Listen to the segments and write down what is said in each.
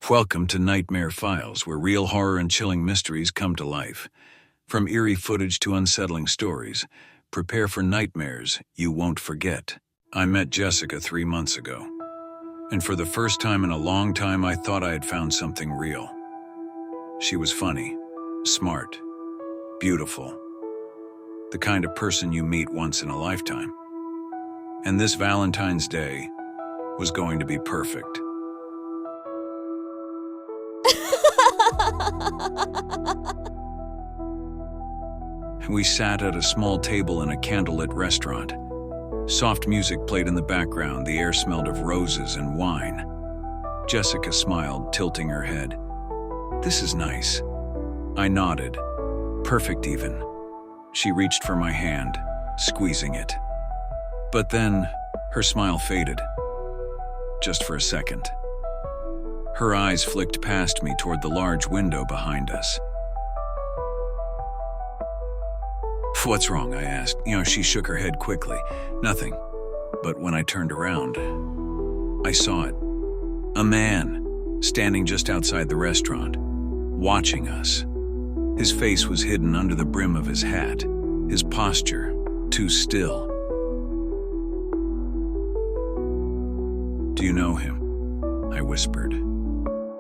Welcome to Nightmare Files, where real horror and chilling mysteries come to life. From eerie footage to unsettling stories, prepare for nightmares you won't forget. I met Jessica 3 months ago, and for the first time in a long time I thought I had found something real. She was funny, smart, beautiful, the kind of person you meet once in a lifetime. And this Valentine's Day was going to be perfect. We sat at a small table in a candlelit restaurant. Soft music played in the background, the air smelled of roses and wine. Jessica smiled, tilting her head. "This is nice." I nodded. "Perfect even." She reached for my hand, squeezing it. But then, her smile faded. Just for a second. Her eyes flicked past me toward the large window behind us. "What's wrong?" I asked. She shook her head quickly. "Nothing." But when I turned around, I saw it. A man, standing just outside the restaurant, watching us. His face was hidden under the brim of his hat, his posture too still. "Do you know him?" I whispered.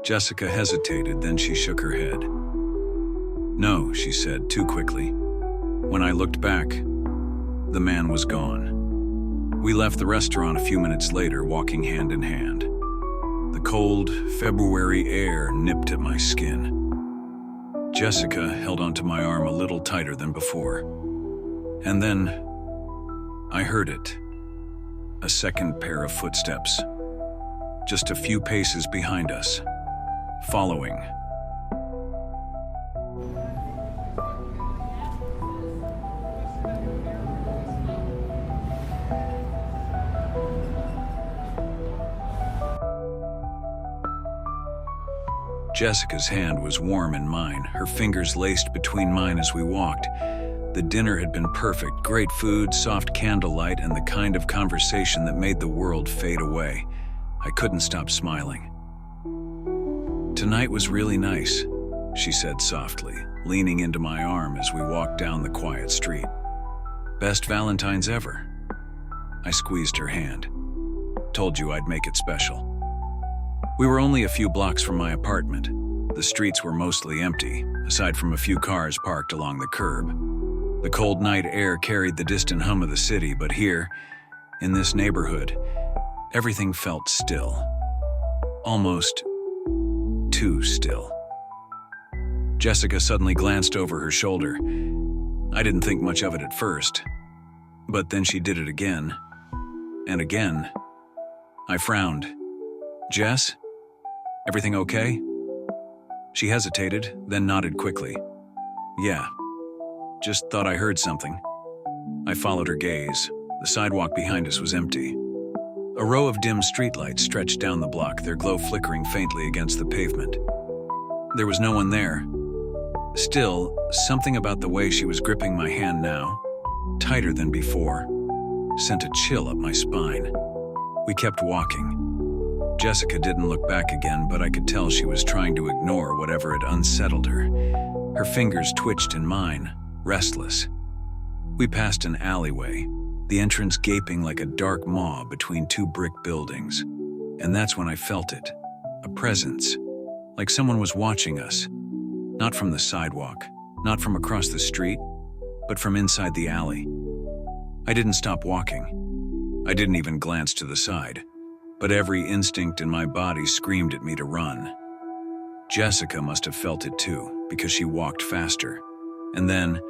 Jessica hesitated, then she shook her head. "No," she said, too quickly. When I looked back, the man was gone. We left the restaurant a few minutes later, walking hand in hand. The cold, February air nipped at my skin. Jessica held onto my arm a little tighter than before. And then, I heard it. A second pair of footsteps. Just a few paces behind us. Following. Jessica's hand was warm in mine, her fingers laced between mine as we walked. The dinner had been perfect, great food, soft candlelight, and the kind of conversation that made the world fade away. I couldn't stop smiling. "Tonight was really nice," she said softly, leaning into my arm as we walked down the quiet street. "Best Valentine's ever." I squeezed her hand. "Told you I'd make it special." We were only a few blocks from my apartment. The streets were mostly empty, aside from a few cars parked along the curb. The cold night air carried the distant hum of the city, but here, in this neighborhood, everything felt still. Almost too still. Jessica suddenly glanced over her shoulder. I didn't think much of it at first, but then she did it again, and again. I frowned. "Jess? Everything okay?" She hesitated, then nodded quickly. "Yeah. Just thought I heard something." I followed her gaze. The sidewalk behind us was empty. A row of dim streetlights stretched down the block, their glow flickering faintly against the pavement. There was no one there. Still, something about the way she was gripping my hand now, tighter than before, sent a chill up my spine. We kept walking. Jessica didn't look back again, but I could tell she was trying to ignore whatever had unsettled her. Her fingers twitched in mine, restless. We passed an alleyway, the entrance gaping like a dark maw between two brick buildings. And that's when I felt it. A presence. Like someone was watching us. Not from the sidewalk, not from across the street, but from inside the alley. I didn't stop walking. I didn't even glance to the side. But every instinct in my body screamed at me to run. Jessica must have felt it too, because she walked faster. And then,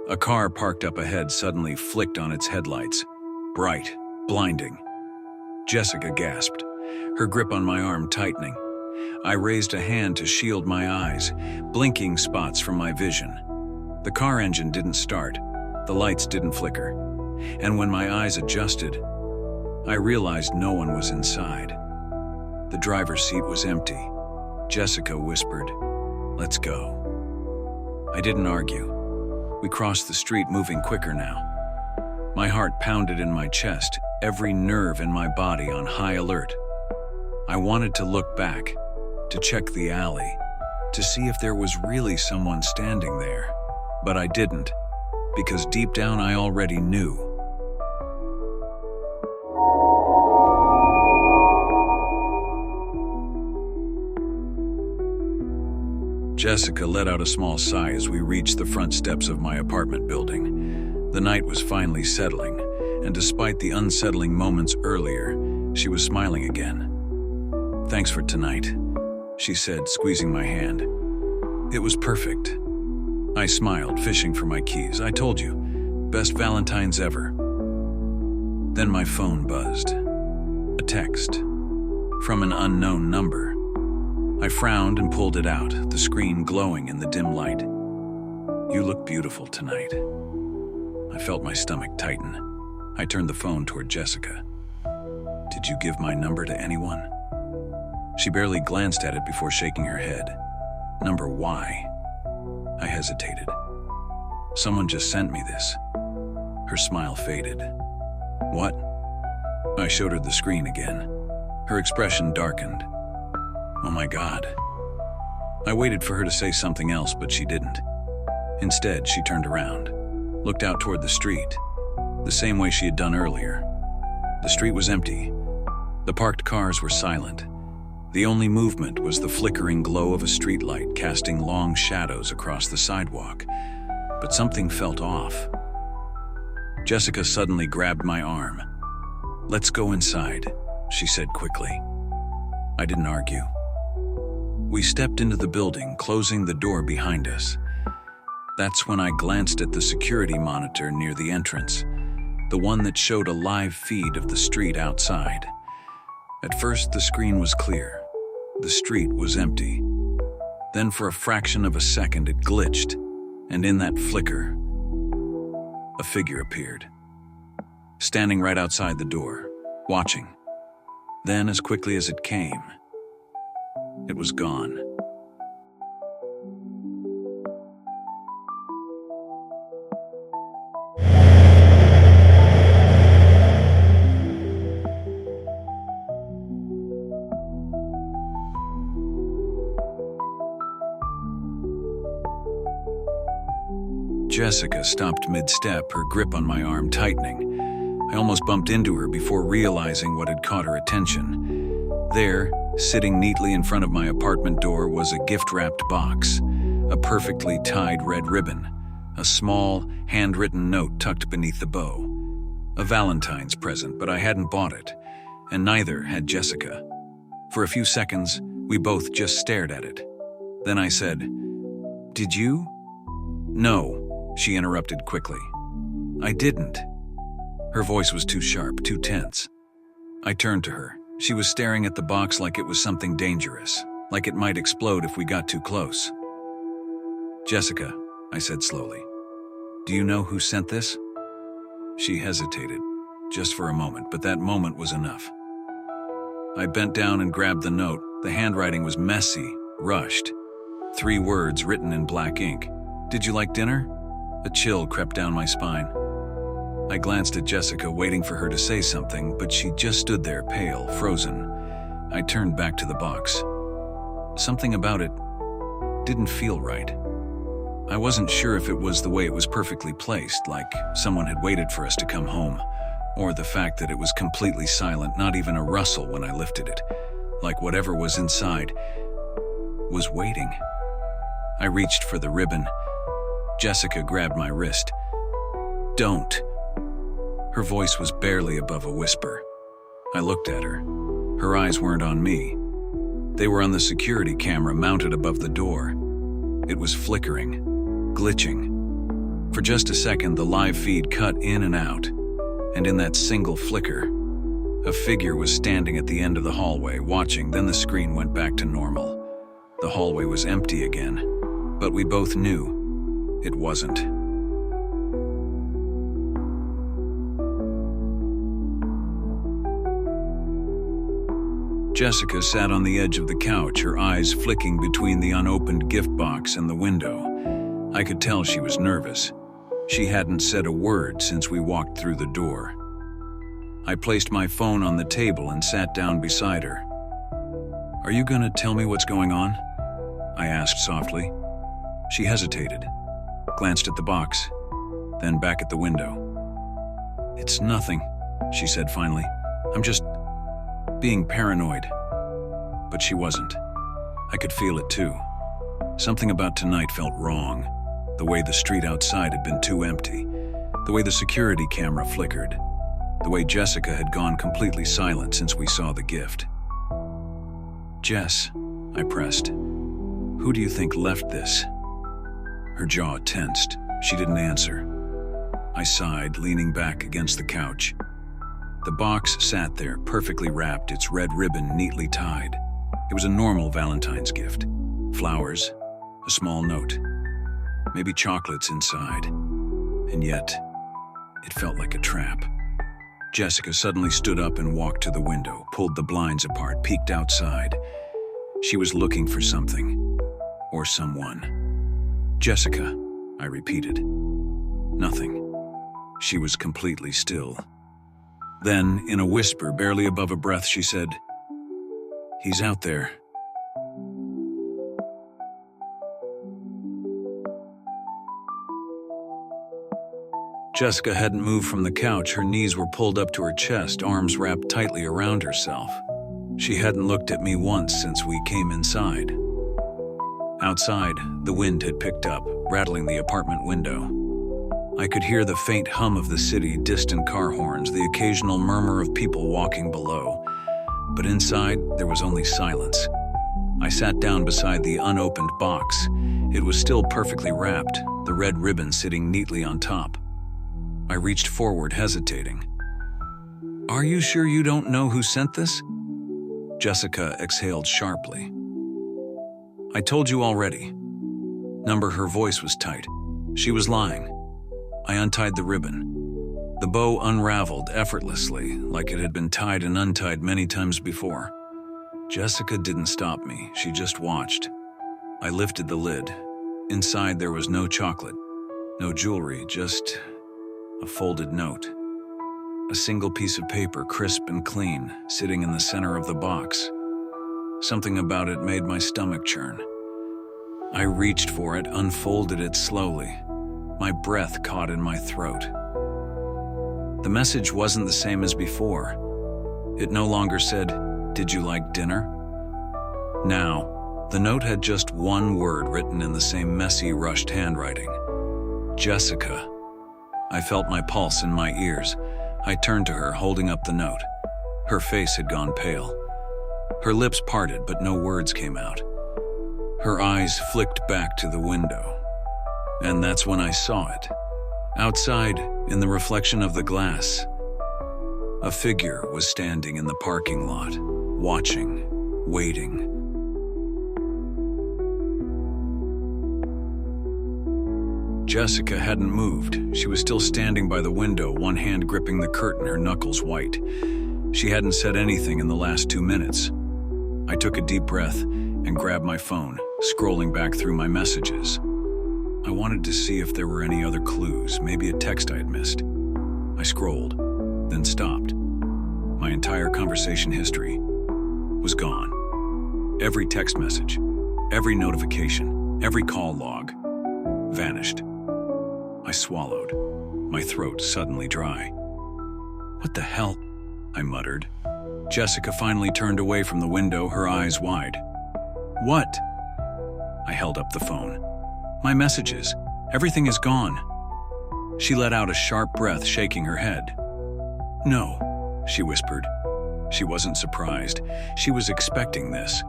a car parked up ahead suddenly flicked on its headlights. Bright, blinding. Jessica gasped, her grip on my arm tightening. I raised a hand to shield my eyes, blinking spots from my vision. The car engine didn't start. The lights didn't flicker. And when my eyes adjusted, I realized no one was inside. The driver's seat was empty. Jessica whispered, "Let's go." I didn't argue. We crossed the street, moving quicker now. My heart pounded in my chest, every nerve in my body on high alert. I wanted to look back, to check the alley, to see if there was really someone standing there. But I didn't, because deep down I already knew. Jessica let out a small sigh as we reached the front steps of my apartment building. The night was finally settling, and despite the unsettling moments earlier, she was smiling again. "Thanks for tonight," she said, squeezing my hand. "It was perfect." I smiled, fishing for my keys. "I told you, best Valentine's ever." Then my phone buzzed. A text from an unknown number. I frowned and pulled it out, the screen glowing in the dim light. "You look beautiful tonight." I felt my stomach tighten. I turned the phone toward Jessica. "Did you give my number to anyone?" She barely glanced at it before shaking her head. "Number why?" I hesitated. "Someone just sent me this." Her smile faded. "What?" I showed her the screen again. Her expression darkened. "Oh my God." I waited for her to say something else, but she didn't. Instead, she turned around, looked out toward the street, the same way she had done earlier. The street was empty. The parked cars were silent. The only movement was the flickering glow of a streetlight casting long shadows across the sidewalk. But something felt off. Jessica suddenly grabbed my arm. "Let's go inside," she said quickly. I didn't argue. We stepped into the building, closing the door behind us. That's when I glanced at the security monitor near the entrance, the one that showed a live feed of the street outside. At first, the screen was clear. The street was empty. Then for a fraction of a second, it glitched, and in that flicker, a figure appeared, standing right outside the door, watching. Then, as quickly as it came, it was gone. Jessica stopped mid-step, her grip on my arm tightening. I almost bumped into her before realizing what had caught her attention. There, sitting neatly in front of my apartment door, was a gift-wrapped box, a perfectly tied red ribbon, a small, handwritten note tucked beneath the bow. A Valentine's present, but I hadn't bought it, and neither had Jessica. For a few seconds, we both just stared at it. Then I said, "Did you?" "No," she interrupted quickly. "I didn't." Her voice was too sharp, too tense. I turned to her. She was staring at the box like it was something dangerous, like it might explode if we got too close. "Jessica," I said slowly, "do you know who sent this?" She hesitated, just for a moment, but that moment was enough. I bent down and grabbed the note. The handwriting was messy, rushed. 3 words written in black ink. "Did you like dinner?" A chill crept down my spine. I glanced at Jessica, waiting for her to say something, but she just stood there, pale, frozen. I turned back to the box. Something about it didn't feel right. I wasn't sure if it was the way it was perfectly placed, like someone had waited for us to come home, or the fact that it was completely silent, not even a rustle when I lifted it, like whatever was inside was waiting. I reached for the ribbon. Jessica grabbed my wrist. "Don't." Her voice was barely above a whisper. I looked at her. Her eyes weren't on me. They were on the security camera mounted above the door. It was flickering, glitching. For just a second, the live feed cut in and out, and in that single flicker, a figure was standing at the end of the hallway, watching. Then the screen went back to normal. The hallway was empty again, but we both knew it wasn't. Jessica sat on the edge of the couch, her eyes flicking between the unopened gift box and the window. I could tell she was nervous. She hadn't said a word since we walked through the door. I placed my phone on the table and sat down beside her. Are you gonna tell me what's going on? I asked softly. She hesitated, glanced at the box, then back at the window. It's nothing, she said finally. I'm just being paranoid. But she wasn't. I could feel it too. Something about tonight felt wrong. The way the street outside had been too empty. The way the security camera flickered. The way Jessica had gone completely silent since we saw the gift. Jess, I pressed. Who do you think left this? Her jaw tensed. She didn't answer. I sighed, leaning back against the couch. The box sat there, perfectly wrapped, its red ribbon neatly tied. It was a normal Valentine's gift. Flowers, a small note, maybe chocolates inside. And yet, it felt like a trap. Jessica suddenly stood up and walked to the window, pulled the blinds apart, peeked outside. She was looking for something, or someone. Jessica, I repeated. Nothing. She was completely still. Then, in a whisper, barely above a breath, she said, "He's out there." Jessica hadn't moved from the couch. Her knees were pulled up to her chest, arms wrapped tightly around herself. She hadn't looked at me once since we came inside. Outside, the wind had picked up, rattling the apartment window. I could hear the faint hum of the city, distant car horns, the occasional murmur of people walking below. But inside, there was only silence. I sat down beside the unopened box. It was still perfectly wrapped, the red ribbon sitting neatly on top. I reached forward, hesitating. "Are you sure you don't know who sent this?" Jessica exhaled sharply. "I told you already." Her voice was tight. She was lying. I untied the ribbon. The bow unraveled effortlessly, like it had been tied and untied many times before. Jessica didn't stop me. She just watched. I lifted the lid. Inside there was no chocolate, no jewelry, just a folded note. A single piece of paper, crisp and clean, sitting in the center of the box. Something about it made my stomach churn. I reached for it, unfolded it slowly. My breath caught in my throat. The message wasn't the same as before. It no longer said, "Did you like dinner?" Now, the note had just one word written in the same messy, rushed handwriting. Jessica. I felt my pulse in my ears. I turned to her, holding up the note. Her face had gone pale. Her lips parted, but no words came out. Her eyes flicked back to the window. And that's when I saw it. Outside, in the reflection of the glass, a figure was standing in the parking lot, watching, waiting. Jessica hadn't moved. She was still standing by the window, one hand gripping the curtain, her knuckles white. She hadn't said anything in the last 2 minutes. I took a deep breath and grabbed my phone, scrolling back through my messages. I wanted to see if there were any other clues, maybe a text I had missed. I scrolled, then stopped. My entire conversation history was gone. Every text message, every notification, every call log vanished. I swallowed, my throat suddenly dry. "What the hell?" I muttered. Jessica finally turned away from the window, her eyes wide. "What?" I held up the phone. "My messages. Everything is gone." She let out a sharp breath, shaking her head. "No," she whispered. She wasn't surprised. She was expecting this.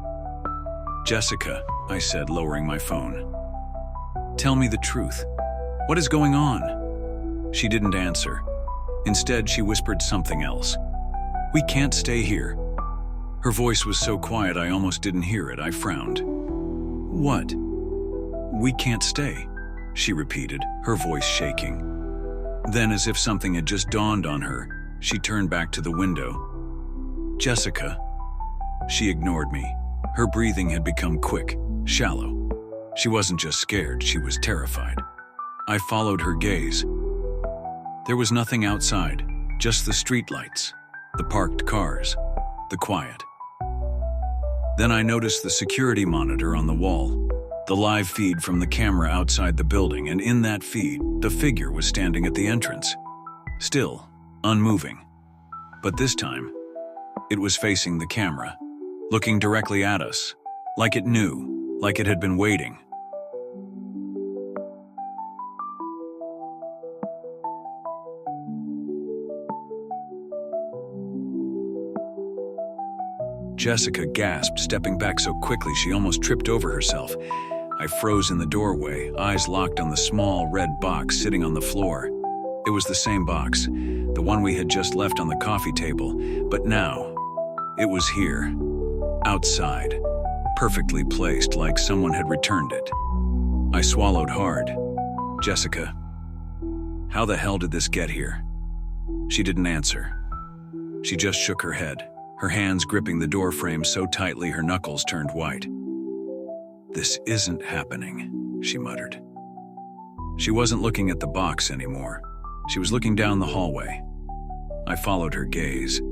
"Jessica," I said, lowering my phone. "Tell me the truth. What is going on?" She didn't answer. Instead, she whispered something else. "We can't stay here." Her voice was so quiet I almost didn't hear it. I frowned. "What?" "We can't stay," she repeated, her voice shaking. Then, as if something had just dawned on her, she turned back to the window. "Jessica." She ignored me. Her breathing had become quick, shallow. She wasn't just scared, she was terrified. I followed her gaze. There was nothing outside, just the streetlights, the parked cars, the quiet. Then I noticed the security monitor on the wall, the live feed from the camera outside the building, and in that feed, the figure was standing at the entrance. Still, unmoving. But this time, it was facing the camera, looking directly at us, like it knew, like it had been waiting. Jessica gasped, stepping back so quickly she almost tripped over herself. I froze in the doorway, eyes locked on the small red box sitting on the floor. It was the same box, the one we had just left on the coffee table, but now, it was here, outside, perfectly placed like someone had returned it. I swallowed hard. Jessica, how the hell did this get here? She didn't answer. She just shook her head, her hands gripping the door frame so tightly her knuckles turned white. "This isn't happening," she muttered. She wasn't looking at the box anymore. She was looking down the hallway. I followed her gaze.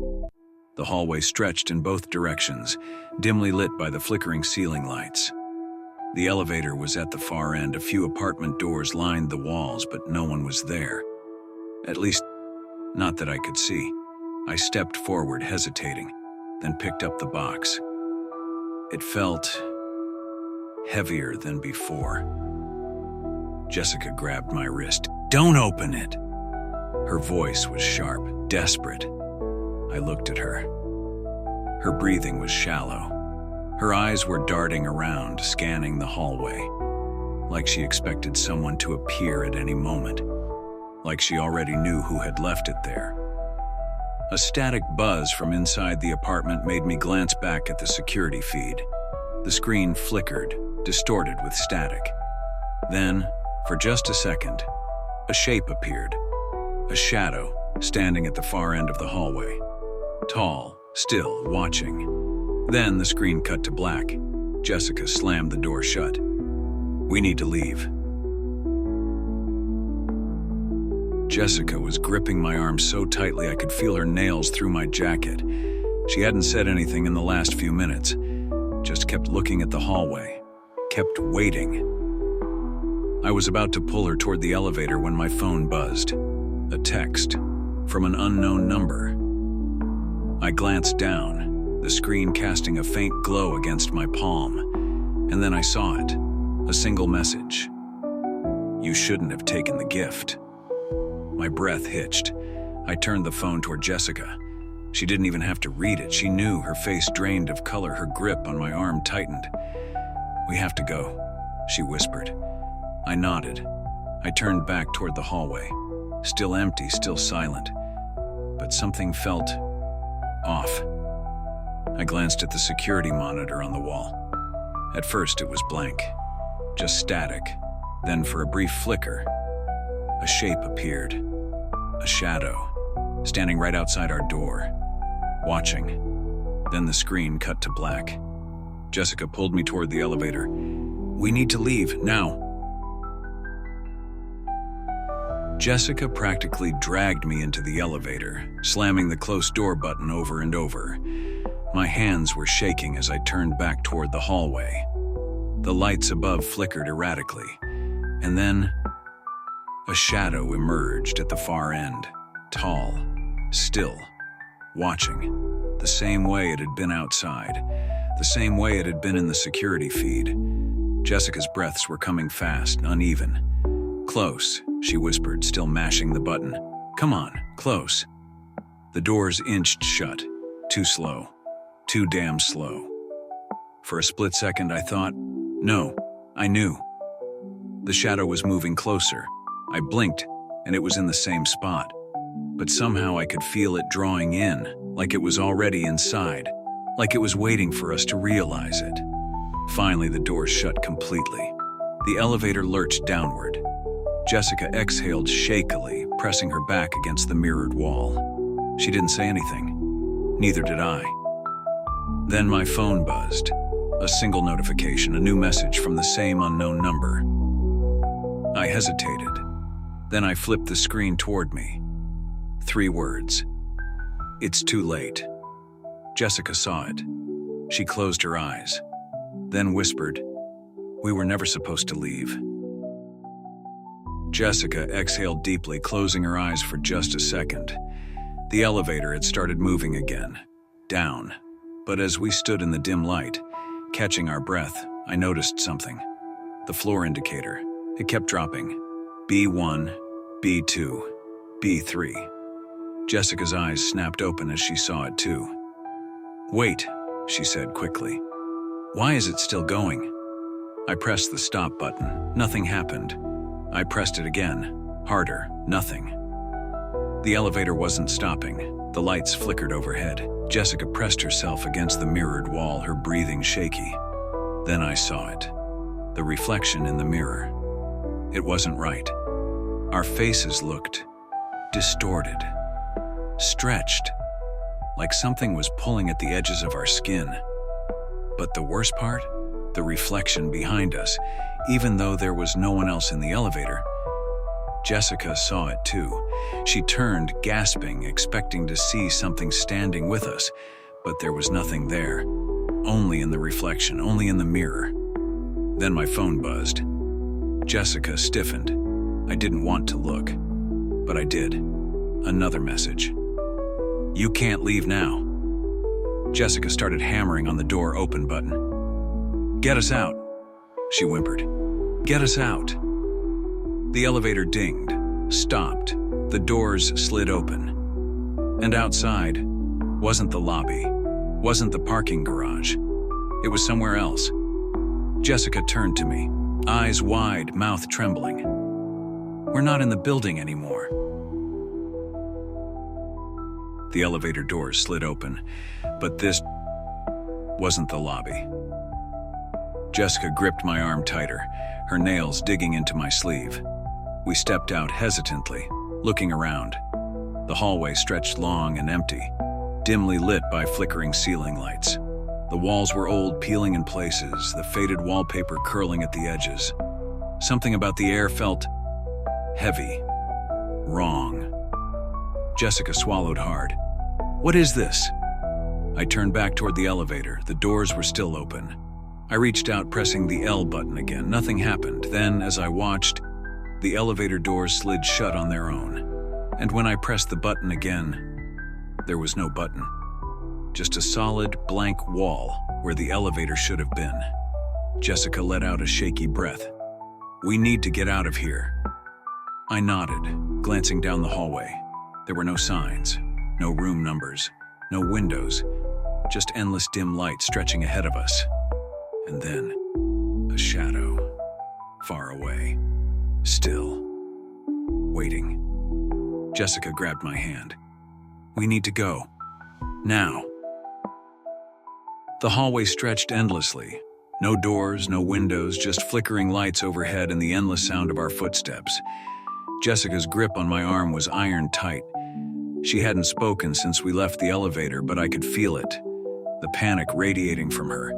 The hallway stretched in both directions, dimly lit by the flickering ceiling lights. The elevator was at the far end. A few apartment doors lined the walls, but no one was there. At least, not that I could see. I stepped forward, hesitating, then picked up the box. It felt heavier than before. Jessica grabbed my wrist. "Don't open it!" Her voice was sharp, desperate. I looked at her. Her breathing was shallow. Her eyes were darting around, scanning the hallway, like she expected someone to appear at any moment, like she already knew who had left it there. A static buzz from inside the apartment made me glance back at the security feed. The screen flickered, distorted with static. Then, for just a second, a shape appeared. A shadow, standing at the far end of the hallway. Tall, still, watching. Then the screen cut to black. Jessica slammed the door shut. "We need to leave." Jessica was gripping my arm so tightly I could feel her nails through my jacket. She hadn't said anything in the last few minutes, just kept looking at the hallway, kept waiting. I was about to pull her toward the elevator when my phone buzzed. A text from an unknown number. I glanced down, the screen casting a faint glow against my palm, and then I saw it, a single message. "You shouldn't have taken the gift." My breath hitched. I turned the phone toward Jessica. She didn't even have to read it. She knew, her face drained of color, her grip on my arm tightened. "We have to go," she whispered. I nodded. I turned back toward the hallway. Still empty, still silent. But something felt off. I glanced at the security monitor on the wall. At first it was blank, just static. Then for a brief flicker, a shape appeared. A shadow, standing right outside our door, watching. Then the screen cut to black. Jessica pulled me toward the elevator. "We need to leave, now." Jessica practically dragged me into the elevator, slamming the close door button over and over. My hands were shaking as I turned back toward the hallway. The lights above flickered erratically, and then a shadow emerged at the far end, tall, still, watching, the same way it had been outside, the same way it had been in the security feed. Jessica's breaths were coming fast, uneven. "Close," she whispered, still mashing the button. "Come on, close." The doors inched shut, too slow, too damn slow. For a split second I thought, no, I knew. The shadow was moving closer. I blinked, and it was in the same spot. But somehow I could feel it drawing in, like it was already inside, like it was waiting for us to realize it. Finally, the doors shut completely. The elevator lurched downward. Jessica exhaled shakily, pressing her back against the mirrored wall. She didn't say anything. Neither did I. Then my phone buzzed. A single notification, a new message from the same unknown number. I hesitated. Then I flipped the screen toward me. 3 words. "It's too late." Jessica saw it. She closed her eyes, then whispered, "We were never supposed to leave." Jessica exhaled deeply, closing her eyes for just a second. The elevator had started moving again, down. But as we stood in the dim light, catching our breath, I noticed something. The floor indicator. It kept dropping. B1, B2, B3. Jessica's eyes snapped open as she saw it too. "Wait," she said quickly. "Why is it still going?" I pressed the stop button. Nothing happened. I pressed it again, harder, nothing. The elevator wasn't stopping. The lights flickered overhead. Jessica pressed herself against the mirrored wall, her breathing shaky. Then I saw it. The reflection in the mirror. It wasn't right. Our faces looked distorted, stretched, like something was pulling at the edges of our skin. But the worst part? The reflection behind us, even though there was no one else in the elevator. Jessica saw it too. She turned, gasping, expecting to see something standing with us, but there was nothing there. Only in the reflection, only in the mirror. Then my phone buzzed. Jessica stiffened. I didn't want to look, but I did. Another message. "You can't leave now." Jessica started hammering on the door open button. "Get us out," she whimpered. "Get us out." The elevator dinged, stopped. The doors slid open. And outside wasn't the lobby, wasn't the parking garage. It was somewhere else. Jessica turned to me, eyes wide, mouth trembling. "We're not in the building anymore." The elevator doors slid open, but this wasn't the lobby. Jessica gripped my arm tighter, her nails digging into my sleeve. We stepped out hesitantly, looking around. The hallway stretched long and empty, dimly lit by flickering ceiling lights. The walls were old, peeling in places, the faded wallpaper curling at the edges. Something about the air felt heavy, wrong. Jessica swallowed hard. "What is this?" I turned back toward the elevator. The doors were still open. I reached out, pressing the L button again. Nothing happened. Then, as I watched, the elevator doors slid shut on their own. And when I pressed the button again, there was no button. Just a solid, blank wall where the elevator should have been. Jessica let out a shaky breath. "We need to get out of here." I nodded, glancing down the hallway. There were no signs, no room numbers, no windows, just endless dim light stretching ahead of us. And then, a shadow, far away, still, waiting. Jessica grabbed my hand. "We need to go. Now." The hallway stretched endlessly. No doors, no windows, just flickering lights overhead and the endless sound of our footsteps. Jessica's grip on my arm was iron tight. She hadn't spoken since we left the elevator, but I could feel it. The panic radiating from her.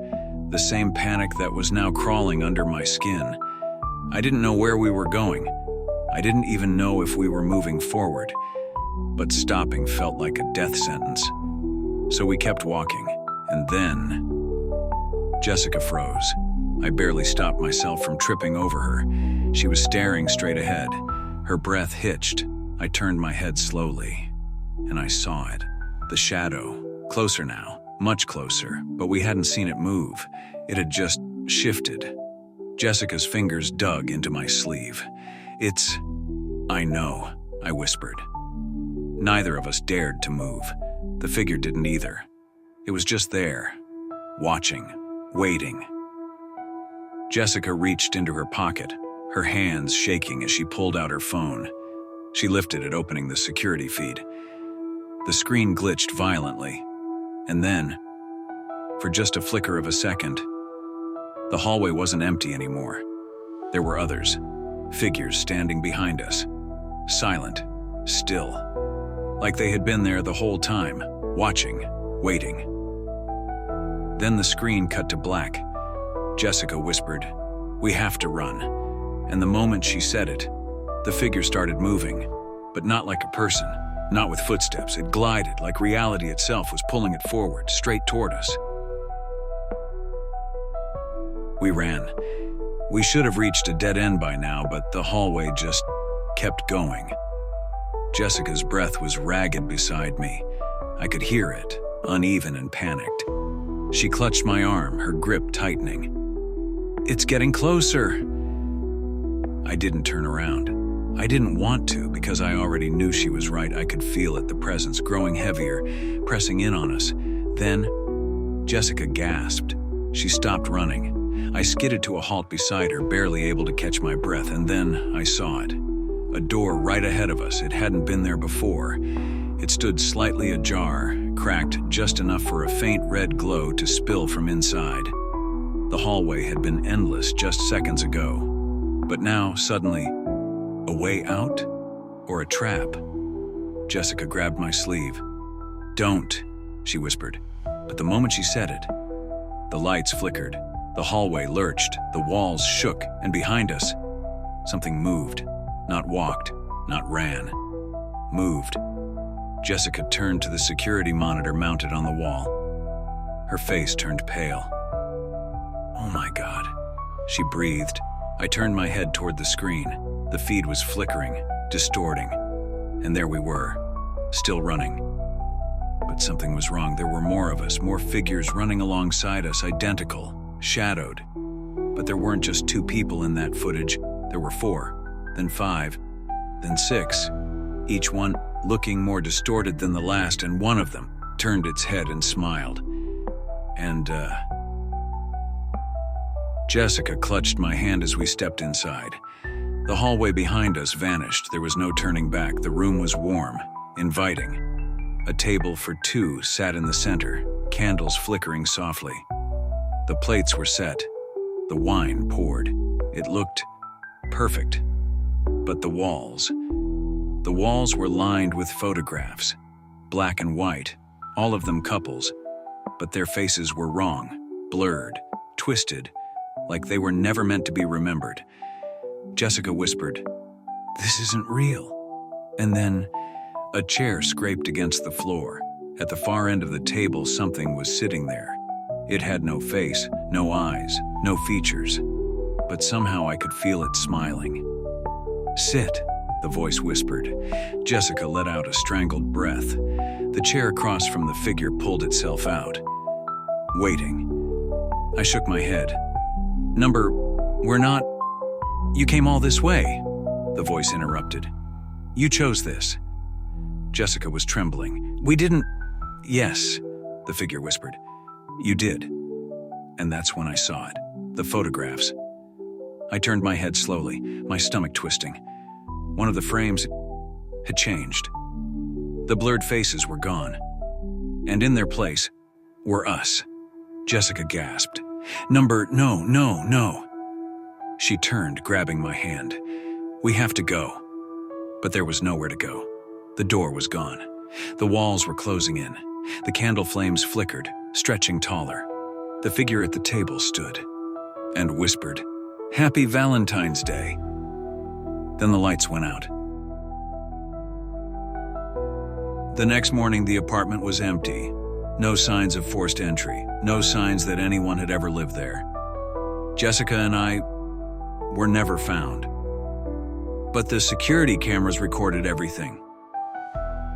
The same panic that was now crawling under my skin. I didn't know where we were going. I didn't even know if we were moving forward. But stopping felt like a death sentence. So we kept walking. And then Jessica froze. I barely stopped myself from tripping over her. She was staring straight ahead. Her breath hitched. I turned my head slowly, and I saw it. The shadow. Closer now. Much closer, but we hadn't seen it move. It had just shifted. Jessica's fingers dug into my sleeve. "It's..." "I know," I whispered. Neither of us dared to move. The figure didn't either. It was just there, watching, waiting. Jessica reached into her pocket, her hands shaking as she pulled out her phone. She lifted it, opening the security feed. The screen glitched violently. And then, for just a flicker of a second, the hallway wasn't empty anymore. There were others, figures standing behind us, silent, still, like they had been there the whole time, watching, waiting. Then the screen cut to black. Jessica whispered, "We have to run." And the moment she said it, the figure started moving, but not like a person. Not with footsteps. It glided like reality itself was pulling it forward, straight toward us. We ran. We should have reached a dead end by now, but the hallway just kept going. Jessica's breath was ragged beside me. I could hear it, uneven and panicked. She clutched my arm, her grip tightening. "It's getting closer." I didn't turn around. I didn't want to because I already knew she was right. I could feel it, the presence growing heavier, pressing in on us. Then, Jessica gasped. She stopped running. I skidded to a halt beside her, barely able to catch my breath, and then I saw it. A door right ahead of us. It hadn't been there before. It stood slightly ajar, cracked just enough for a faint red glow to spill from inside. The hallway had been endless just seconds ago. But now, suddenly, a way out? Or a trap? Jessica grabbed my sleeve. "Don't," she whispered. But the moment she said it, the lights flickered. The hallway lurched, the walls shook, and behind us, something moved. Not walked, not ran. Moved. Jessica turned to the security monitor mounted on the wall. Her face turned pale. "Oh my God," she breathed. I turned my head toward the screen. The feed was flickering, distorting. And there we were, still running. But something was wrong. There were more of us, more figures running alongside us, identical, shadowed. But there weren't just 2 people in that footage. There were 4, then 5, then 6. Each one looking more distorted than the last, and one of them turned its head and smiled. And, Jessica clutched my hand as we stepped inside. The hallway behind us vanished. There was no turning back. The room was warm, inviting. A table for 2 sat in the center, candles flickering softly. The plates were set. The wine poured. It looked perfect. But the walls were lined with photographs, black and white, all of them couples, but their faces were wrong, blurred, twisted, like they were never meant to be remembered. Jessica whispered, "This isn't real." And then a chair scraped against the floor. At the far end of the table, something was sitting there. It had no face, no eyes, no features, but somehow I could feel it smiling. "Sit," the voice whispered. Jessica let out a strangled breath. The chair across from the figure pulled itself out. Waiting. I shook my head. We're not... You came all this way," the voice interrupted. "You chose this." Jessica was trembling. "We didn't..." "Yes," the figure whispered. "You did." And that's when I saw it. The photographs. I turned my head slowly, my stomach twisting. One of the frames had changed. The blurred faces were gone. And in their place were us. Jessica gasped. No. She turned, grabbing my hand. "We have to go." But there was nowhere to go. The door was gone. The walls were closing in. The candle flames flickered, stretching taller. The figure at the table stood and whispered, "Happy Valentine's Day." Then the lights went out. The next morning, the apartment was empty. No signs of forced entry, no signs that anyone had ever lived there. Jessica and I were never found. But the security cameras recorded everything.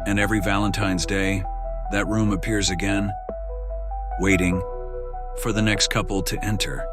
And every Valentine's Day, that room appears again, waiting for the next couple to enter.